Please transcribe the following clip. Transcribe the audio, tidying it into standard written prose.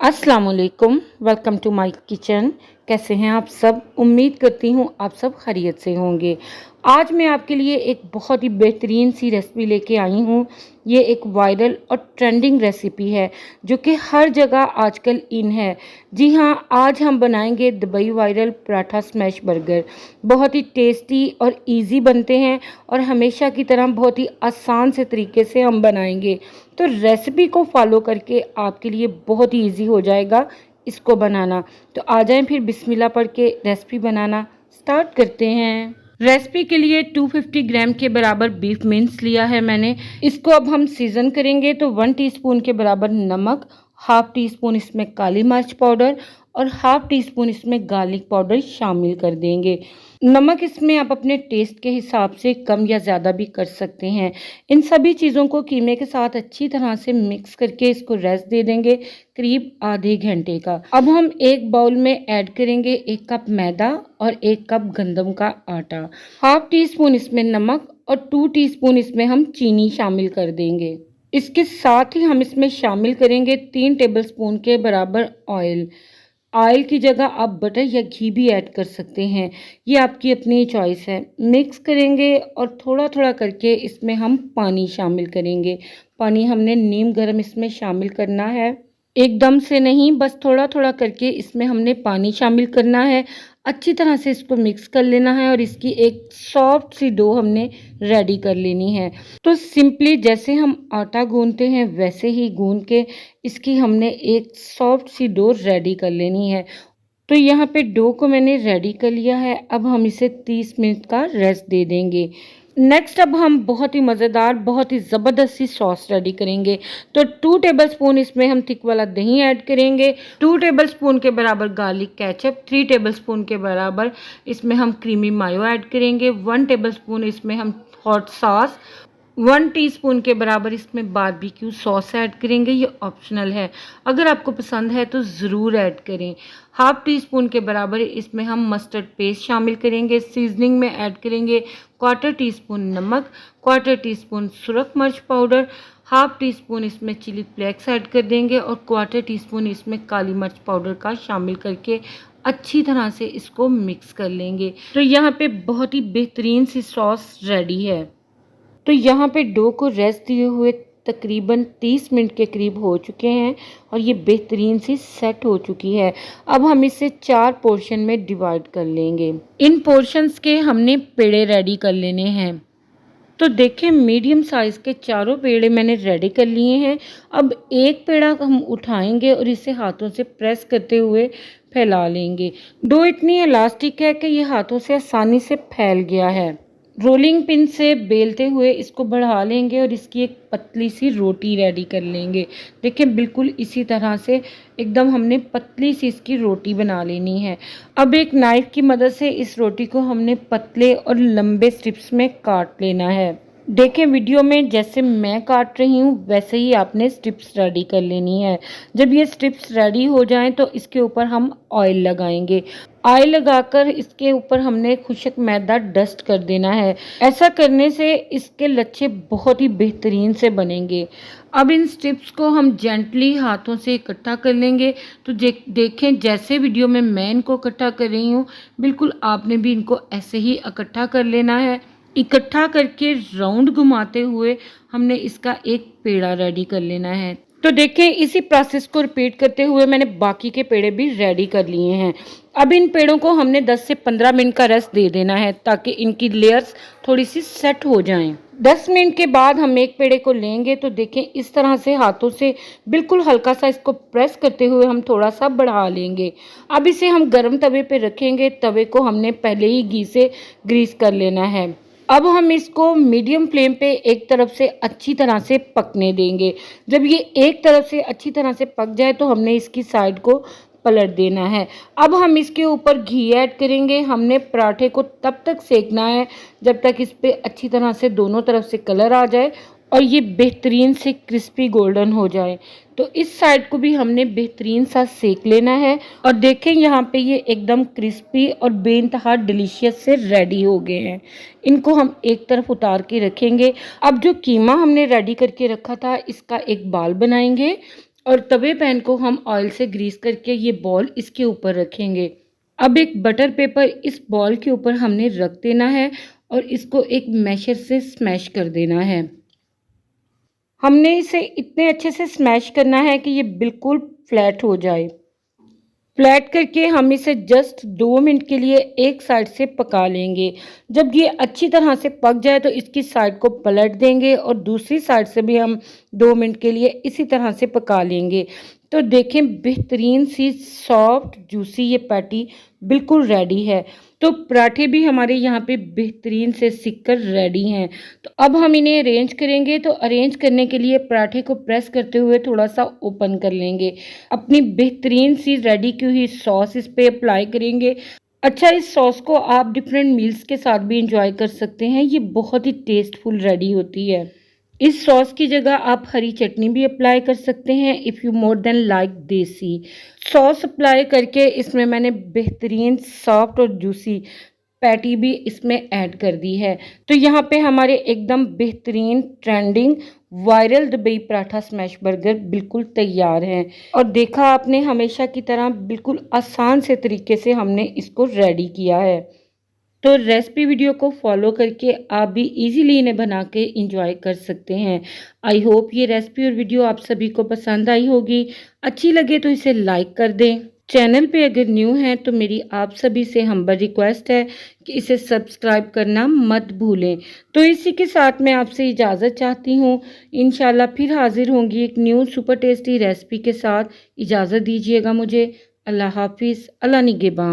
अस्सलाम वालेकुम, welcome to my kitchen. कैसे हैं आप सब? उम्मीद करती हूँ आप सब खैरियत से होंगे। आज मैं आपके लिए एक बहुत ही बेहतरीन सी रेसिपी लेके आई हूँ। ये एक वायरल और ट्रेंडिंग रेसिपी है जो कि हर जगह आजकल इन है। जी हाँ, आज हम बनाएंगे Dubai viral paratha smash burger. बहुत ही टेस्टी और इजी बनते हैं और हमेशा की तरह बहुत ही आसान से तरीके से हम बनाएंगे। तो रेसिपी को फॉलो करके आपके लिए बहुत ही इजी हो जाएगा इसको बनाना। तो आ जाएं फिर बिस्मिल्लाह पढ़ के रेसिपी बनाना स्टार्ट करते हैं। रेसिपी के लिए 250 ग्राम के बराबर बीफ मिन्स लिया है मैंने। इसको अब हम सीजन करेंगे तो 1 टीस्पून के बराबर नमक, हाफ टी स्पून इसमें काली मिर्च पाउडर और हाफ टी स्पून इसमें गार्लिक पाउडर शामिल कर देंगे। नमक इसमें आप अपने टेस्ट के हिसाब से कम या ज़्यादा भी कर सकते हैं। इन सभी चीज़ों को कीमे के साथ अच्छी तरह से मिक्स करके इसको रेस्ट दे देंगे करीब आधे घंटे का। अब हम एक बाउल में ऐड करेंगे 1 कप मैदा और 1 कप गंदम का आटा। हाफ टी स्पून इसमें नमक और 2 टीस्पून इसमें हम चीनी शामिल कर देंगे। इसके साथ ही हम इसमें शामिल करेंगे 3 टेबलस्पून के बराबर ऑयल। ऑयल की जगह आप बटर या घी भी ऐड कर सकते हैं, ये आपकी अपनी चॉइस है। मिक्स करेंगे और थोड़ा थोड़ा करके इसमें हम पानी शामिल करेंगे। पानी हमने नीम गर्म इसमें शामिल करना है, एकदम से नहीं, बस थोड़ा थोड़ा करके इसमें हमने पानी शामिल करना है। अच्छी तरह से इसको मिक्स कर लेना है और इसकी एक सॉफ्ट सी डो हमने रेडी कर लेनी है। तो सिंपली जैसे हम आटा गूंथते हैं वैसे ही गूंथ के इसकी हमने एक सॉफ्ट सी डो रेडी कर लेनी है। तो यहाँ पे डो को मैंने रेडी कर लिया है। अब हम इसे 30 मिनट का रेस्ट दे देंगे। नेक्स्ट अब हम बहुत ही मज़ेदार, बहुत ही ज़बरदस्त सी सॉस रेडी करेंगे। तो 2 टेबलस्पून इसमें हम थिक वाला दही ऐड करेंगे, 2 टेबलस्पून के बराबर गार्लिक केचप, 3 टेबलस्पून के बराबर इसमें हम क्रीमी मायो ऐड करेंगे, 1 टेबलस्पून इसमें हम हॉट सॉस, 1 टीस्पून के बराबर इसमें बारबेक्यू सॉस ऐड करेंगे। ये ऑप्शनल है, अगर आपको पसंद है तो ज़रूर ऐड करें। हाफ टी स्पून के बराबर इसमें हम मस्टर्ड पेस्ट शामिल करेंगे। सीजनिंग में ऐड करेंगे 1/4 टीस्पून नमक, 1/4 टीस्पून सुरख मिर्च पाउडर, हाफ टी स्पून इसमें चिली फ्लेक्स ऐड कर देंगे और 1/4 टीस्पून इसमें काली मिर्च पाउडर का शामिल करके अच्छी तरह से इसको मिक्स कर लेंगे। तो यहाँ पे बहुत ही बेहतरीन सी सॉस रेडी है। तो यहाँ पे डो को रेस्ट दिए हुए तकरीबन 30 मिनट के करीब हो चुके हैं और ये बेहतरीन सी सेट हो चुकी है। अब हम इसे 4 पोर्शन में डिवाइड कर लेंगे। इन पोर्शंस के हमने पेड़े रेडी कर लेने हैं। तो देखें, मीडियम साइज़ के चारों पेड़े मैंने रेडी कर लिए हैं। अब एक पेड़ा हम उठाएंगे और इसे हाथों से प्रेस करते हुए फैला लेंगे। डो इतनी इलास्टिक है कि ये हाथों से आसानी से फैल गया है। रोलिंग पिन से बेलते हुए इसको बढ़ा लेंगे और इसकी एक पतली सी रोटी रेडी कर लेंगे। देखिए, बिल्कुल इसी तरह से एकदम हमने पतली सी इसकी रोटी बना लेनी है। अब एक नाइफ की मदद से इस रोटी को हमने पतले और लंबे स्ट्रिप्स में काट लेना है। देखें, वीडियो में जैसे मैं काट रही हूँ वैसे ही आपने स्ट्रिप्स रेडी कर लेनी है। जब ये स्ट्रिप्स रेडी हो जाएं तो इसके ऊपर हम ऑयल लगाएंगे। ऑयल लगाकर इसके ऊपर हमने खुशक मैदा डस्ट कर देना है। ऐसा करने से इसके लच्छे बहुत ही बेहतरीन से बनेंगे। अब इन स्ट्रिप्स को हम जेंटली हाथों से इकट्ठा कर लेंगे। तो देखें, जैसे वीडियो में मैं इनको इकट्ठा कर रही हूँ बिल्कुल आपने भी इनको ऐसे ही इकट्ठा कर लेना है। इकट्ठा करके राउंड घुमाते हुए हमने इसका एक पेड़ा रेडी कर लेना है। तो देखें, इसी प्रोसेस को रिपीट करते हुए मैंने बाकी के पेड़े भी रेडी कर लिए हैं। अब इन पेड़ों को हमने 10 से 15 मिनट का रेस्ट दे देना है ताकि इनकी लेयर्स थोड़ी सी सेट हो जाएं। 10 मिनट के बाद हम एक पेड़े को लेंगे तो देखें, इस तरह से हाथों से बिल्कुल हल्का सा इसको प्रेस करते हुए हम थोड़ा सा बढ़ा लेंगे। अब इसे हम गर्म तवे पे रखेंगे। तवे को हमने पहले ही घी से ग्रीस कर लेना है। अब हम इसको मीडियम फ्लेम पे एक तरफ से अच्छी तरह से पकने देंगे। जब ये एक तरफ से अच्छी तरह से पक जाए तो हमने इसकी साइड को पलट देना है। अब हम इसके ऊपर घी ऐड करेंगे। हमने पराठे को तब तक सेकना है जब तक इस पे अच्छी तरह से दोनों तरफ से कलर आ जाए और ये बेहतरीन से क्रिस्पी गोल्डन हो जाए। तो इस साइड को भी हमने बेहतरीन सा सेक लेना है। और देखें, यहाँ पे ये एकदम क्रिस्पी और बेइंतहा डिलीशियस से रेडी हो गए हैं। इनको हम एक तरफ उतार के रखेंगे। अब जो कीमा हमने रेडी करके रखा था इसका एक बाल बनाएंगे और तवे पैन को हम ऑयल से ग्रीस करके ये बॉल इसके ऊपर रखेंगे। अब एक बटर पेपर इस बॉल के ऊपर हमने रख देना है और इसको एक मैशर से स्मैश कर देना है। हमने इसे इतने अच्छे से स्मैश करना है कि ये बिल्कुल फ्लैट हो जाए। फ्लैट करके हम इसे जस्ट 2 मिनट के लिए एक साइड से पका लेंगे। जब ये अच्छी तरह से पक जाए तो इसकी साइड को पलट देंगे और दूसरी साइड से भी हम 2 मिनट के लिए इसी तरह से पका लेंगे। तो देखें बेहतरीन सी सॉफ्ट जूसी ये पैटी बिल्कुल रेडी है। तो पराठे भी हमारे यहाँ पे बेहतरीन से सिककर रेडी हैं। तो अब हम इन्हें अरेंज करेंगे। तो अरेंज करने के लिए पराठे को प्रेस करते हुए थोड़ा सा ओपन कर लेंगे। अपनी बेहतरीन सी रेडी की हुई सॉस इस पे अप्लाई करेंगे। अच्छा, इस सॉस को आप डिफरेंट मील्स के साथ भी इंजॉय कर सकते हैं। ये बहुत ही टेस्टफुल रेडी होती है। इस सॉस की जगह आप हरी चटनी भी अप्लाई कर सकते हैं if you more than like देसी। सॉस अप्लाई करके इसमें मैंने बेहतरीन सॉफ्ट और जूसी पैटी भी इसमें ऐड कर दी है। तो यहाँ पे हमारे एकदम बेहतरीन trending viral Dubai paratha smash burger बिल्कुल तैयार हैं। और देखा आपने, हमेशा की तरह बिल्कुल आसान से तरीके से हमने इसको रेडी किया है। तो रेसिपी वीडियो को फॉलो करके आप भी इजीली इन्हें बना के इंजॉय कर सकते हैं। आई होप ये रेसिपी और वीडियो आप सभी को पसंद आई होगी। अच्छी लगे तो इसे लाइक कर दें। चैनल पे अगर न्यू हैं तो मेरी आप सभी से हम्बल रिक्वेस्ट है कि इसे सब्सक्राइब करना मत भूलें। तो इसी के साथ मैं आपसे इजाज़त चाहती हूँ। इंशाल्लाह फिर हाजिर होंगी एक न्यू सुपर टेस्टी रेसिपी के साथ। इजाज़त दीजिएगा मुझे। अल्लाह हाफिज़। अल्लाह निगहबान।